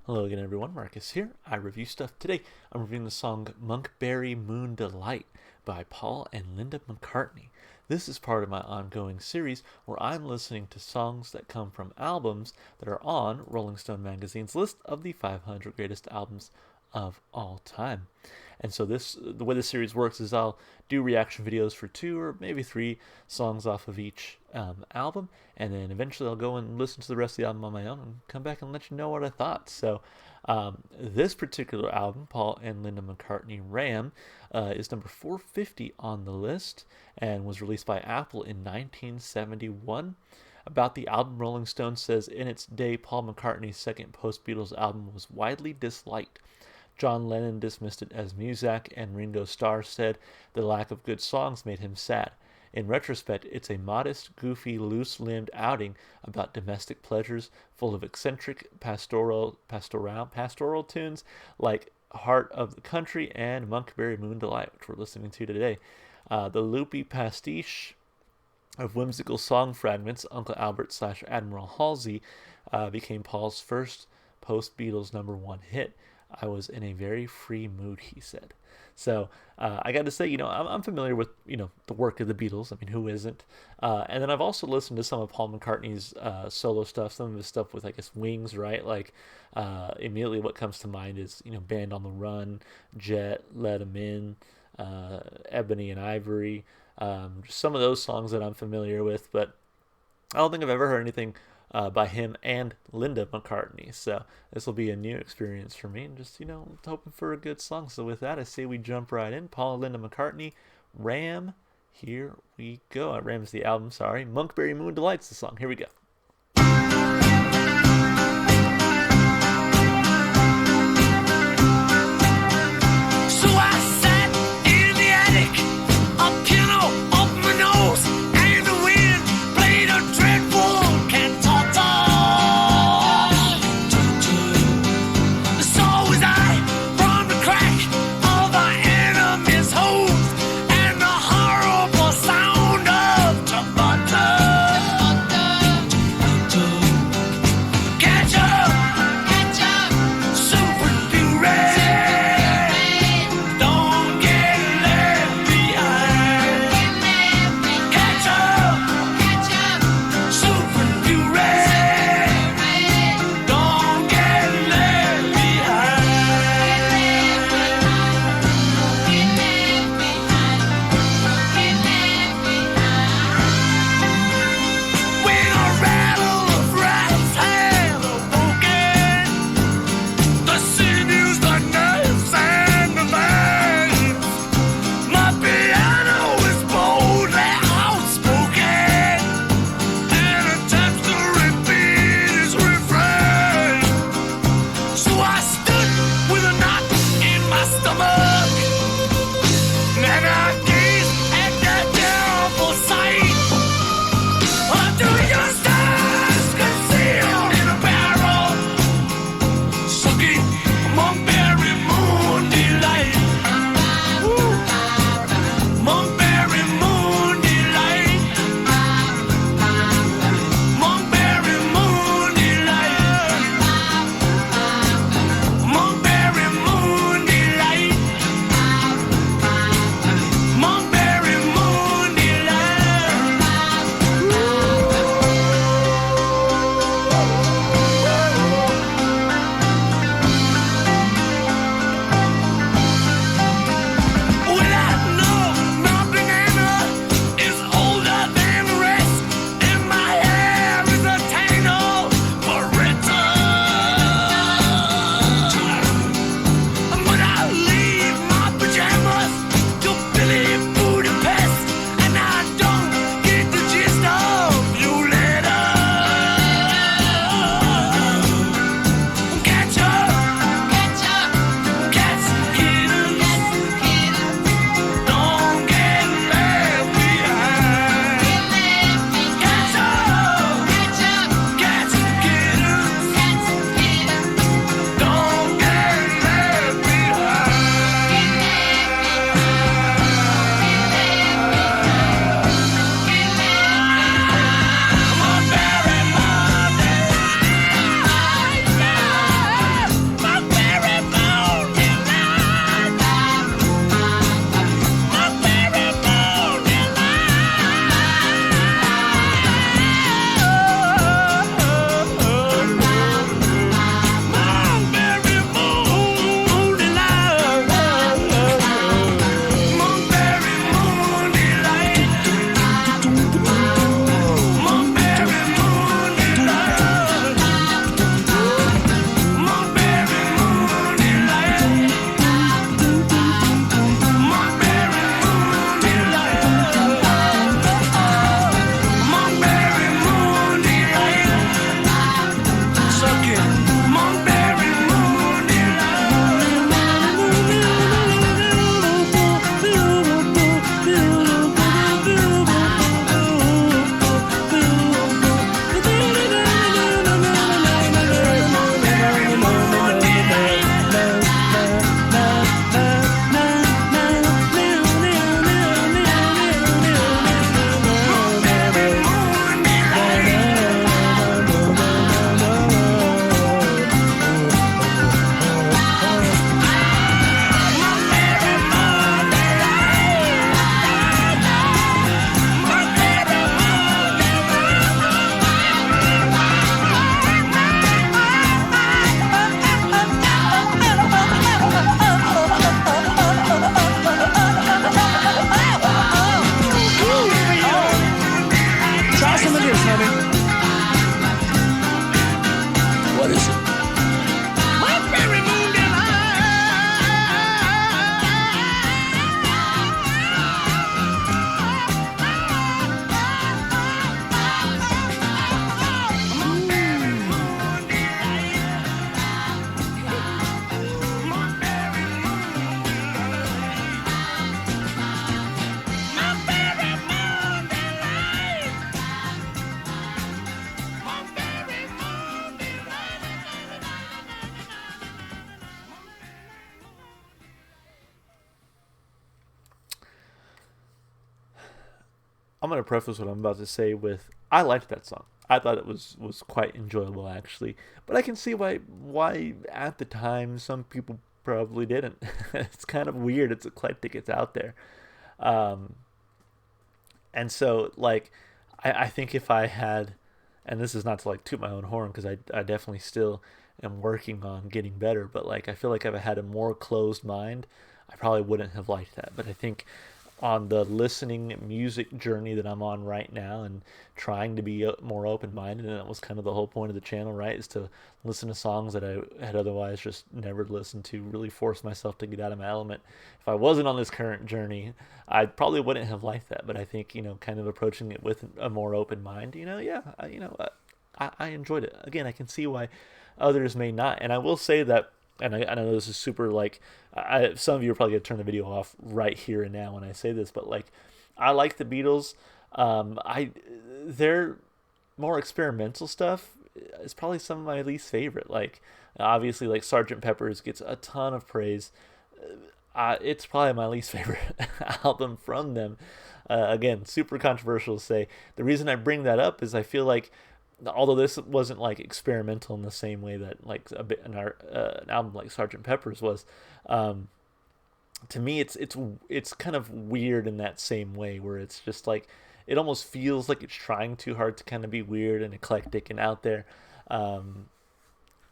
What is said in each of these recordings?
Hello again everyone, Marcus here. I review stuff today. I'm reviewing the song Monkberry Moon Delight by Paul and Linda McCartney. This is part of my ongoing series where I'm listening to songs that come from albums that are on Rolling Stone magazine's list of the 500 greatest albums of all time. And so the way this series works is I'll do reaction videos for 2 or maybe 3 songs off of each album, and then eventually I'll go and listen to the rest of the album on my own and come back and let you know what I thought. So this particular album, Paul and Linda McCartney Ram, is number 450 on the list and was released by Apple in 1971. About the album, Rolling Stone says, in its day, Paul McCartney's second post-Beatles album was widely disliked. John Lennon dismissed it as muzak, and Ringo Starr said the lack of good songs made him sad. In retrospect, it's a modest, goofy, loose-limbed outing about domestic pleasures, full of eccentric pastoral tunes like Heart of the Country and Monkberry Moon Delight, which we're listening to today. The loopy pastiche of whimsical song fragments, Uncle Albert / Admiral Halsey, became Paul's first post-Beatles #1 hit. I was in a very free mood, he said. So I got to say, I'm familiar with, the work of the Beatles. I mean, who isn't? And then I've also listened to some of Paul McCartney's solo stuff, some of his stuff with, I guess, Wings, right? Like, immediately what comes to mind is, Band on the Run, Jet, Let 'Em In, Ebony and Ivory, some of those songs that I'm familiar with, but I don't think I've ever heard anything by him and Linda McCartney. So this will be a new experience for me, and just, hoping for a good song. So with that, I say we jump right in. Paul and Linda McCartney, Ram, here we go. Ram's the album, sorry. Monkberry Moon Delight's the song. Here we go. I'm gonna preface what I'm about to say with I liked that song. I thought it was quite enjoyable actually, but I can see why at the time some people probably didn't. It's kind of weird. It's eclectic. It's out there. Um, and so like I think if I had, and this is not to like toot my own horn because I definitely still am working on getting better, but like I feel like if I had a more closed mind, I probably wouldn't have liked that. But I think on the listening music journey that I'm on right now and trying to be more open minded. And that was kind of the whole point of the channel, right? Is to listen to songs that I had otherwise just never listened to, really force myself to get out of my element. If I wasn't on this current journey, I probably wouldn't have liked that. But I think, kind of approaching it with a more open mind, yeah, I enjoyed it. Again, I can see why others may not. And I will say that, and I know this is super like, some of you are probably gonna turn the video off right here and now when I say this, but like, I like the Beatles. I Their more experimental stuff is probably some of my least favorite. Like, obviously, like Sergeant Pepper's gets a ton of praise. It's probably my least favorite album from them. Again, super controversial to say. The reason I bring that up is I feel like, although this wasn't like experimental in the same way that like an album like Sergeant Pepper's was, um, to me it's kind of weird in that same way where it's just like it almost feels like it's trying too hard to kind of be weird and eclectic and out there. Um,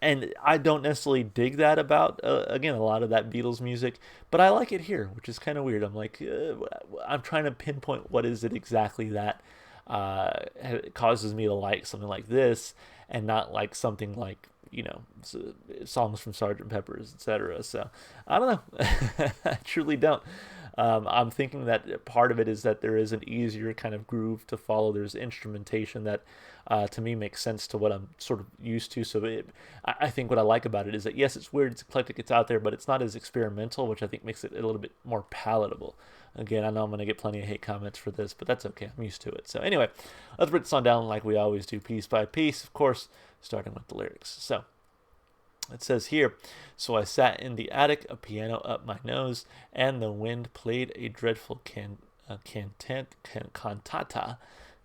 and I don't necessarily dig that about again a lot of that Beatles music, but I like it here, which is kind of weird. I'm like, I'm trying to pinpoint what is it exactly that causes me to like something like this, and not like something like songs from Sergeant Pepper's, etc. So I don't know. I truly don't. I'm thinking that part of it is that there is an easier kind of groove to follow. There's instrumentation that, to me, makes sense to what I'm sort of used to. So I think what I like about it is that yes, it's weird, it's eclectic, it's out there, but it's not as experimental, which I think makes it a little bit more palatable. Again, I know I'm going to get plenty of hate comments for this, but that's okay. I'm used to it. So anyway, let's break this on down like we always do, piece by piece. Of course, starting with the lyrics. So it says here, so I sat in the attic, a piano up my nose, and the wind played a dreadful cantata.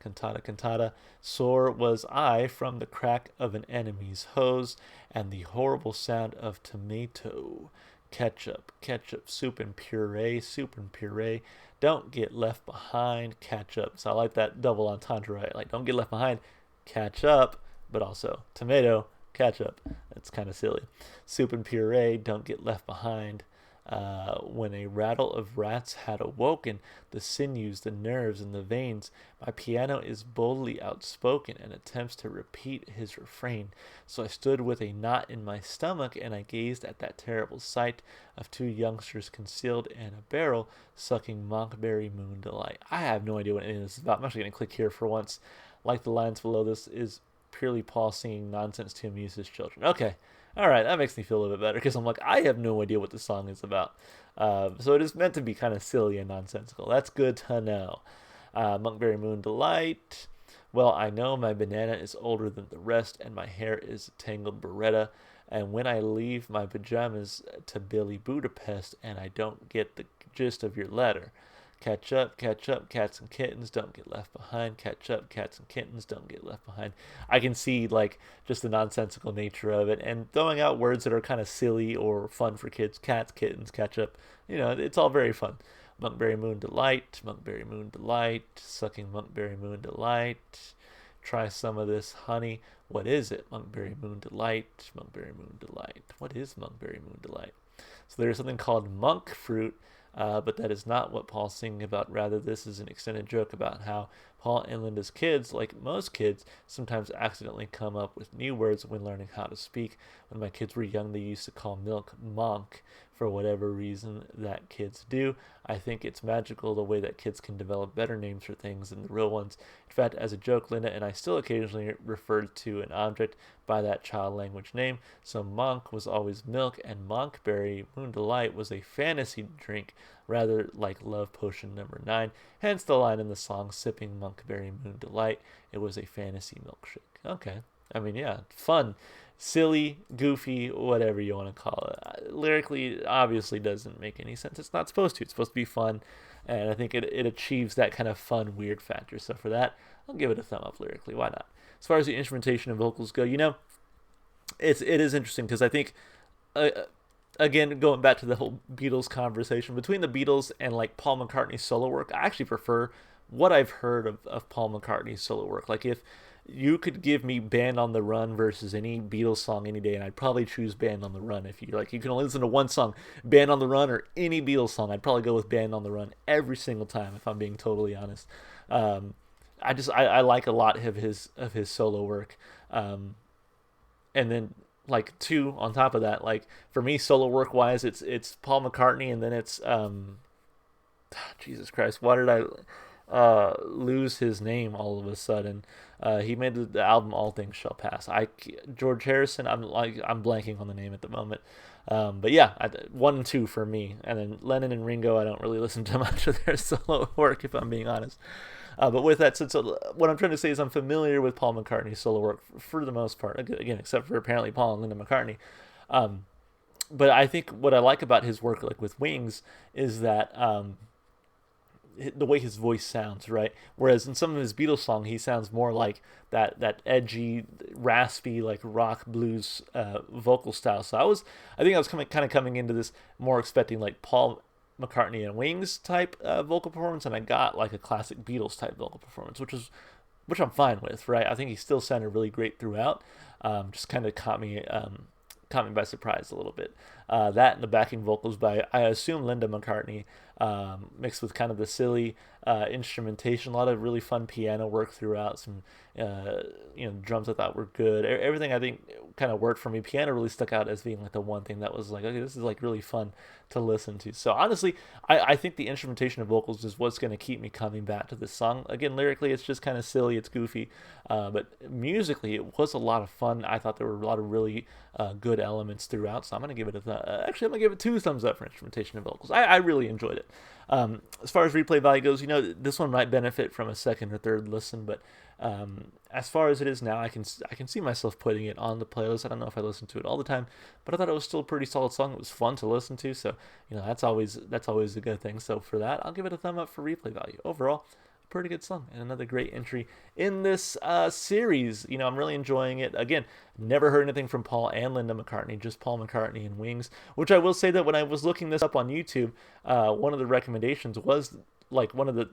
Cantata. Sore was I from the crack of an enemy's hose, and the horrible sound of tomato. Ketchup, soup and puree. Don't get left behind, catch up. So I like that double entendre, right? Like, don't get left behind, catch up, but also tomato, ketchup. It's kind of silly. Soup and puree, don't get left behind. When a rattle of rats had awoken the sinews, the nerves, and the veins, my piano is boldly outspoken and attempts to repeat his refrain. So I stood with a knot in my stomach and I gazed at that terrible sight of two youngsters concealed in a barrel sucking Monkberry Moon Delight. I have no idea what any of this is about. I'm actually going to click here for once. Like the lines below, this is purely Paul singing nonsense to amuse his children. Okay. All right, that makes me feel a little bit better because I'm like, I have no idea what the song is about. So it is meant to be kind of silly and nonsensical. That's good to know. Monkberry Moon Delight. Well, I know my banana is older than the rest, and my hair is a tangled beretta. And when I leave my pajamas to Billy Budapest, and I don't get the gist of your letter. Catch up, cats and kittens, don't get left behind. Catch up, cats and kittens, don't get left behind. I can see like just the nonsensical nature of it and throwing out words that are kind of silly or fun for kids. Cats, kittens, catch up. It's all very fun. Monkberry Moon Delight, sucking Monkberry Moon Delight. Try some of this honey. What is it? Monkberry Moon Delight. What is Monkberry Moon Delight? So there's something called monk fruit, but that is not what Paul's singing about. Rather, this is an extended joke about how Paul and Linda's kids, like most kids, sometimes accidentally come up with new words when learning how to speak. When my kids were young, they used to call milk monk for whatever reason that kids do. I think it's magical the way that kids can develop better names for things than the real ones. In fact, as a joke, Linda and I still occasionally referred to an object by that child language name. So monk was always milk, and Monkberry Moon Delight was a fantasy drink, rather like love potion number 9. Hence the line in the song, sipping Monkberry Moon Delight. It was a fantasy milkshake. Okay. I mean, yeah, fun, silly, goofy, whatever you want to call it. Lyrically, obviously doesn't make any sense. It's not supposed to. It's supposed to be fun. and I think it achieves that kind of fun, weird factor. So for that, I'll give it a thumb up lyrically. Why not? As far as the instrumentation and vocals go, it is interesting because I think, uh, again, going back to the whole Beatles conversation, between the Beatles and like Paul McCartney's solo work, I actually prefer what I've heard of Paul McCartney's solo work. Like if you could give me Band on the Run versus any Beatles song any day, and I'd probably choose Band on the Run. If you can only listen to one song, Band on the Run or any Beatles song, I'd probably go with Band on the Run every single time, if I'm being totally honest. Um, I like a lot of his solo work. And then like two on top of that, like for me solo work wise, it's Paul McCartney, and then it's Jesus Christ, why did I lose his name all of a sudden? He made the album All Things Shall Pass. George Harrison. I'm blanking on the name at the moment. But yeah, 1 and 2 for me, and then Lennon and Ringo. I don't really listen to much of their solo work, if I'm being honest. But with that, what I'm trying to say is I'm familiar with Paul McCartney's solo work for the most part. Again, except for apparently Paul and Linda McCartney. But I think what I like about his work, like with Wings, is that the way his voice sounds, right? Whereas in some of his Beatles songs, he sounds more like that edgy, raspy, like rock blues vocal style. So I think I was coming into this more expecting like Paul McCartney and Wings type vocal performance, and I got like a classic Beatles type vocal performance, which I'm fine with, right? I think he still sounded really great throughout. Just kind of caught me by surprise a little bit. That and the backing vocals by, I assume, Linda McCartney, mixed with kind of the silly instrumentation, a lot of really fun piano work throughout, some drums I thought were good. Everything I think kind of worked for me. Piano really stuck out as being like the one thing that was like, okay, this is like really fun to listen to. So honestly, I think the instrumentation of vocals is what's going to keep me coming back to this song. Again, lyrically, it's just kind of silly, it's goofy, but musically, it was a lot of fun. I thought there were a lot of really good elements throughout, so I'm going to give it I'm going to give it 2 thumbs up for instrumentation and vocals. I really enjoyed it. As far as replay value goes, this one might benefit from a second or third listen, but as far as it is now, I can see myself putting it on the playlist. I don't know if I listen to it all the time, but I thought it was still a pretty solid song. It was fun to listen to, so that's always a good thing. So for that, I'll give it a thumb up for replay value. Overall, pretty good song and another great entry in this series. I'm really enjoying it. Again, never heard anything from Paul and Linda McCartney, just Paul McCartney and Wings, which I will say that when I was looking this up on YouTube, one of the recommendations was like one of the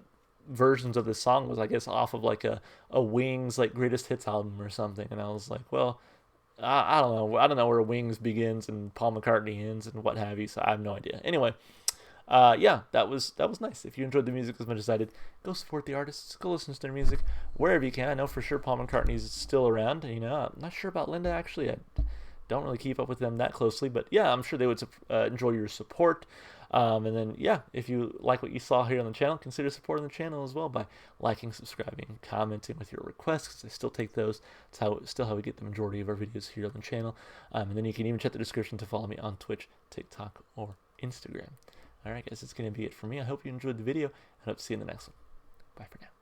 versions of this song was, I guess, off of like a Wings like greatest hits album or something, and I was like, well, I don't know where Wings begins and Paul McCartney ends and what have you, so I have no idea. Anyway, yeah, that was nice. If you enjoyed the music as much as I did, go support the artists, go listen to their music wherever you can. I know for sure Paul McCartney's still around. I'm not sure about Linda, actually. I don't really keep up with them that closely, but yeah, I'm sure they would enjoy your support. And then, yeah, if you like what you saw here on the channel, consider supporting the channel as well by liking, subscribing, commenting with your requests, because I still take those. It's still how we get the majority of our videos here on the channel. And then you can even check the description to follow me on Twitch, TikTok, or Instagram. All right, guys, that's going to be it for me. I hope you enjoyed the video. I hope to see you in the next one. Bye for now.